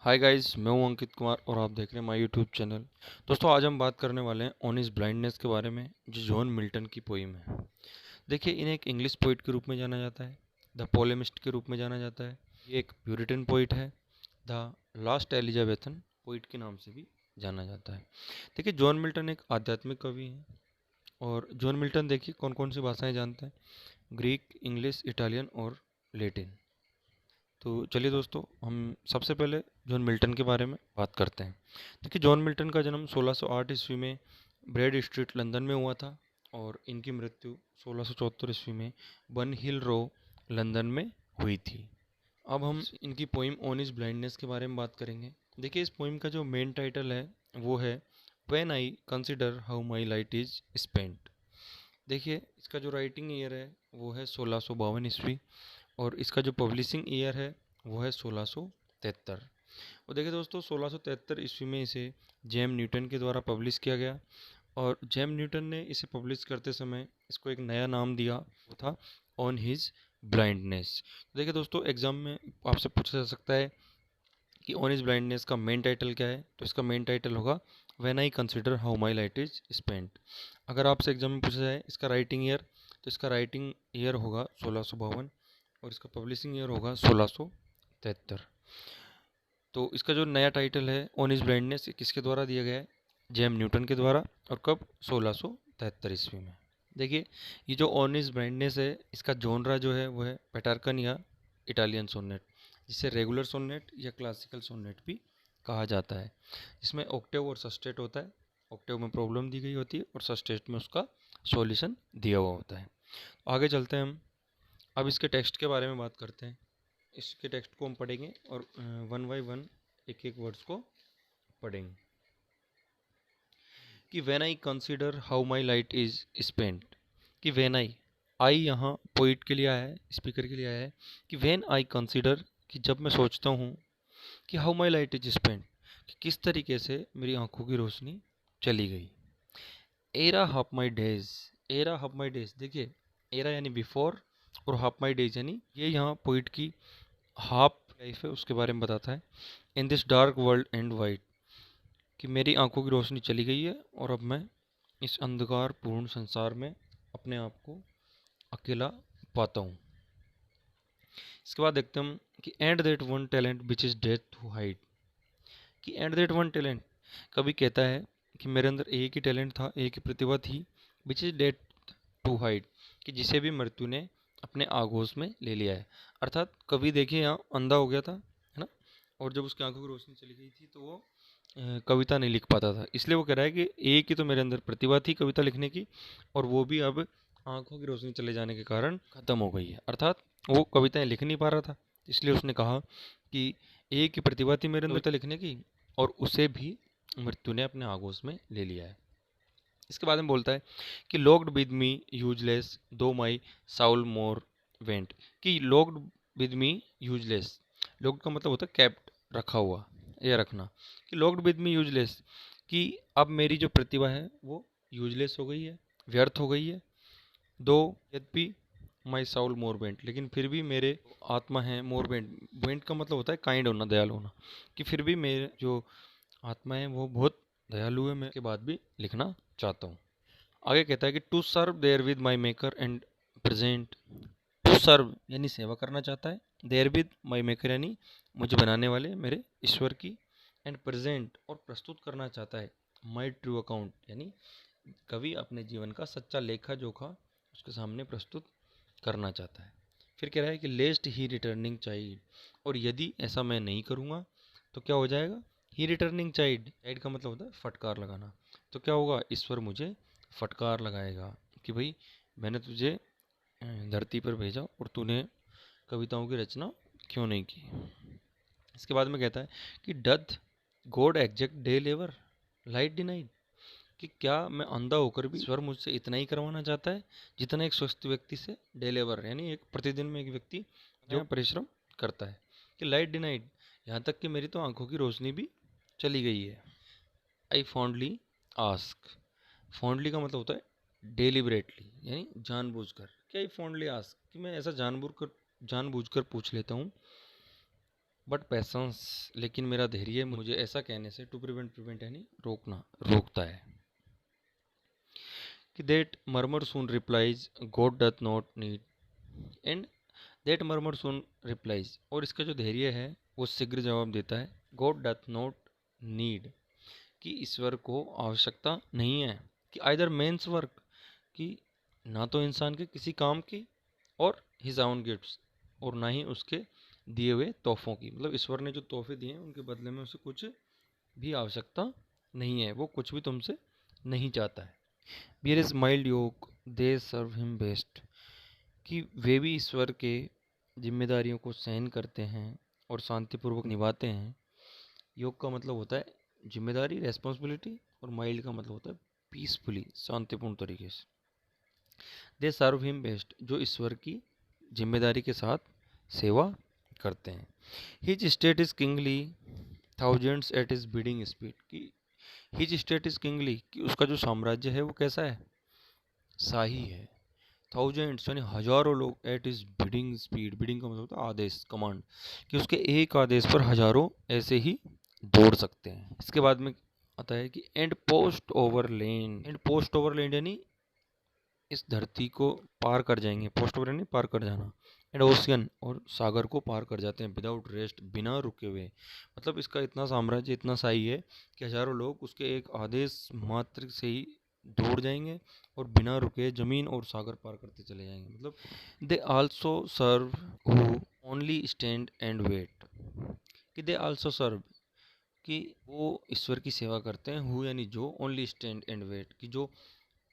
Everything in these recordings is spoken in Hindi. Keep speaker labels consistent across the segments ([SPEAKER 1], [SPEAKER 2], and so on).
[SPEAKER 1] हाय गाइस, मैं हूं अंकित कुमार और आप देख रहे हैं माय यूट्यूब चैनल। दोस्तों, आज हम बात करने वाले हैं ऑन हिज ब्लाइंडनेस के बारे में, जो जॉन मिल्टन की पोइम है। देखिए, इन्हें एक इंग्लिश पोइट के रूप में जाना जाता है, द पोलेमिस्ट के रूप में जाना जाता है। ये एक प्यूरिटन पोइट है, द लास्ट एलिजाबेथन पोइट के नाम से भी जाना जाता है। देखिए, जॉन मिल्टन एक आध्यात्मिक कवि हैं। और जॉन मिल्टन देखिए कौन कौन सी भाषाएं जानते हैं: ग्रीक, इंग्लिश, इटालियन और लेटिन। तो चलिए दोस्तों, हम सबसे पहले जॉन मिल्टन के बारे में बात करते हैं। देखिए, जॉन मिल्टन का जन्म 1608 ईस्वी में ब्रैड स्ट्रीट लंदन में हुआ था और इनकी मृत्यु 1674 ईस्वी में बन हिल रो लंदन में हुई थी। अब हम इनकी पोइम ऑन इज ब्लाइंडनेस के बारे में बात करेंगे। देखिए, इस पोइम का जो मेन टाइटल है वो है when I consider how my light is spent. देखिए, इसका जो राइटिंग ईयर है वो है 1652 ईस्वी और इसका जो पब्लिशिंग ईयर है वो है 1673। और देखिए दोस्तों, 1673 ईस्वी में इसे जेम न्यूटन के द्वारा पब्लिश किया गया और जेम न्यूटन ने इसे पब्लिश करते समय इसको एक नया नाम दिया, वो था ऑन हिज ब्लाइंडनेस। देखिए दोस्तों, एग्जाम में आपसे पूछा जा सकता है कि ऑन इज ब्लाइंडनेस का मेन टाइटल क्या है, तो इसका मेन टाइटल होगा when I consider how my light is spent. अगर आपसे एग्जाम में पूछा जाए इसका राइटिंग ईयर, तो इसका राइटिंग ईयर होगा 1652 और इसका पब्लिशिंग ईयर होगा 1673। तो इसका जो नया टाइटल है ऑन इज ब्लाइंडनेस, किसके द्वारा दिया गया है? जेम न्यूटन के द्वारा। और कब? 1673 ईस्वी में। देखिए, ये जो ऑन इज ब्लाइंडनेस है, इसका जॉनरा जो है वो है पेटार्कन या इटालियन सोनेट, जिसे रेगुलर सोनेट या क्लासिकल सोनेट भी कहा जाता है। इसमें ऑक्टेव और सस्टेट होता है। ऑक्टेव में प्रॉब्लम दी गई होती है और सस्टेट में उसका सॉल्यूशन दिया हुआ होता है। आगे चलते हैं हम। अब इसके टेक्स्ट के बारे में बात करते हैं। इसके टेक्स्ट को हम पढ़ेंगे और वन बाय वन एक एक वर्ड्स को पढ़ेंगे। कि when I consider how my light is spent. कि व्हेन आई यहाँ पोइट के लिए आया है, स्पीकर के लिए आया है। कि व्हेन आई कंसीडर, कि जब मैं सोचता हूँ कि how my light is spent, कि किस तरीके से मेरी आंखों की रोशनी चली गई। Era half my days, era half my days. देखिए, एरा यानी बिफोर और हाफ माई डेज यानी ये यहाँ पोइट की हाफ लाइफ है उसके बारे में बताता है। In this dark world and white, कि मेरी आंखों की रोशनी चली गई है और अब मैं इस अंधकार पूर्ण संसार में अपने आप को अकेला पाता हूँ। इसके बाद देखते हैं हम कि and that one talent which is death to hide. कि एंड दैट वन टैलेंट, कभी कहता है कि मेरे अंदर एक ही टैलेंट था, एक ही प्रतिभा थी, which is death to hide, कि जिसे भी मृत्यु ने अपने आगोश में ले लिया है। अर्थात कभी देखिए यहाँ अंधा हो गया था, है ना, और जब उसकी आंखों की रोशनी चली गई थी तो वो कविता नहीं लिख पाता था। इसलिए वो कह रहा है कि एक ही तो मेरे अंदर प्रतिभा थी कविता लिखने की, और वो भी अब आंखों की रोशनी चले जाने के कारण खत्म हो गई है। अर्थात वो कविताएं लिख नहीं पा रहा था, इसलिए उसने कहा कि एक ही प्रतिभा थी मेरे अंदर कविता लिखने की और उसे भी मृत्यु ने अपने आगोश में ले लिया है। इसके बाद में बोलता है कि लॉक्ड विद मी यूजलेस दो माई साउल मोर वेंट। कि locked with me useless, locked का मतलब होता है कैप्ट, रखा हुआ या रखना। कि लॉक्ड विद मी यूजलेस, कि अब मेरी जो प्रतिभा है वो यूजलेस हो गई है, व्यर्थ हो गई है। दो, यद्यपि माई साउल मोर बेंट, लेकिन फिर भी मेरे आत्मा है मोर बेंट, बेंट का मतलब होता है काइंड होना, दयालु होना। कि फिर भी मेरे जो आत्मा है वो बहुत दयालु है, मैं के बाद भी लिखना चाहता हूँ। आगे कहता है कि to serve therewith my maker and present. To serve यानी सेवा करना चाहता है, देयर विद माई मेकर यानी मुझे बनाने वाले मेरे ईश्वर की, एंड प्रेजेंट और प्रस्तुत करना चाहता है माई ट्रू अकाउंट, यानी कवि अपने जीवन का सच्चा लेखा जोखा उसके सामने प्रस्तुत करना चाहता है। फिर कह रहा है कि लेस्ट ही रिटर्निंग चाइल्ड, और यदि ऐसा मैं नहीं करूँगा तो क्या हो जाएगा? ही रिटर्निंग चाइल्ड, चाइल्ड का मतलब होता है फटकार लगाना। तो क्या होगा? ईश्वर मुझे फटकार लगाएगा कि भाई मैंने तुझे धरती पर भेजा और तूने कविताओं की रचना क्यों नहीं की। इसके बाद में कहता है कि डथ गॉड एग्जैक्ट डे लेवर लाइट डिनाइड। कि क्या मैं अंधा होकर भी ईश्वर मुझसे इतना ही करवाना चाहता है जितना एक स्वस्थ व्यक्ति से डे लेबर यानी एक प्रतिदिन में एक व्यक्ति जो परिश्रम करता है। कि लाइट डिनाइड, यहाँ तक कि मेरी तो आंखों की रोशनी भी चली गई है। आई फॉन्डली आस्क, फॉन्डली का मतलब होता है डेलिबरेटली यानी जानबूझकर। क्या आई फॉन्डली आस्क, कि मैं ऐसा जानबूझकर पूछ लेता हूँ बट पैसेंस, लेकिन मेरा धैर्य मुझे ऐसा कहने से, टू प्रिवेंट, प्रिवेंट यानी रोकना, रोकता है। कि that murmur soon replies God doth not need, and that murmur soon replies, और इसका जो धैर्य है वो शीघ्र जवाब देता है, गॉड डथ नॉट नीड, कि ईश्वर को आवश्यकता नहीं है, कि आइदर मेंस वर्क, कि ना तो इंसान के किसी काम की, और हिज ओन गिफ्ट्स, और ना ही उसके दिए हुए तोहफों की। मतलब ईश्वर ने जो तोहफे दिए हैं उनके बदले में उसे कुछ भी आवश्यकता नहीं है, वो कुछ भी तुमसे नहीं चाहता है। बियर इज माइल्ड योग दे सर्व हिम बेस्ट, कि वे भी ईश्वर के जिम्मेदारियों को सहन करते हैं और शांतिपूर्वक निभाते हैं। योग का मतलब होता है जिम्मेदारी, रेस्पॉन्सिबिलिटी, और माइल्ड का मतलब होता है पीसफुली, शांतिपूर्ण तरीके से। दे सर्व हिम बेस्ट, जो ईश्वर की जिम्मेदारी के साथ सेवा करते हैं। His state is kingly thousands at his bidding speed, की हिज स्टेट इज किंगली, कि उसका जो साम्राज्य है वो कैसा है, शाही है। थाउजेंड्स यानी हजारों लोग at his bidding speed, bidding का मतलब होता है आदेश, कमांड, कि उसके एक आदेश पर हजारों ऐसे ही दौड़ सकते हैं। इसके बाद में आता है कि and post over land, and post over land यानी इस धरती को पार कर जाएंगे, पोस्ट ओवर यानी पार कर जाना, एंड ओशियन, और सागर को पार कर जाते हैं, विदाउट रेस्ट, बिना रुके हुए। मतलब इसका इतना साम्राज्य इतना सही है कि हजारों लोग उसके एक आदेश मात्र से ही दौड़ जाएंगे और बिना रुके जमीन और सागर पार करते चले जाएंगे। मतलब they also serve who only stand and wait, कि दे आल्सो सर्व, कि वो ईश्वर की सेवा करते हैं, हु यानी जो, ओनली स्टैंड एंड वेट, कि जो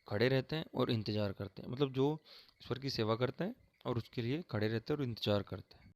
[SPEAKER 1] खड़े रहते हैं और इंतजार करते हैं। मतलब जो ईश्वर की सेवा करते हैं और उसके लिए खड़े रहते हैं और इंतजार करते हैं।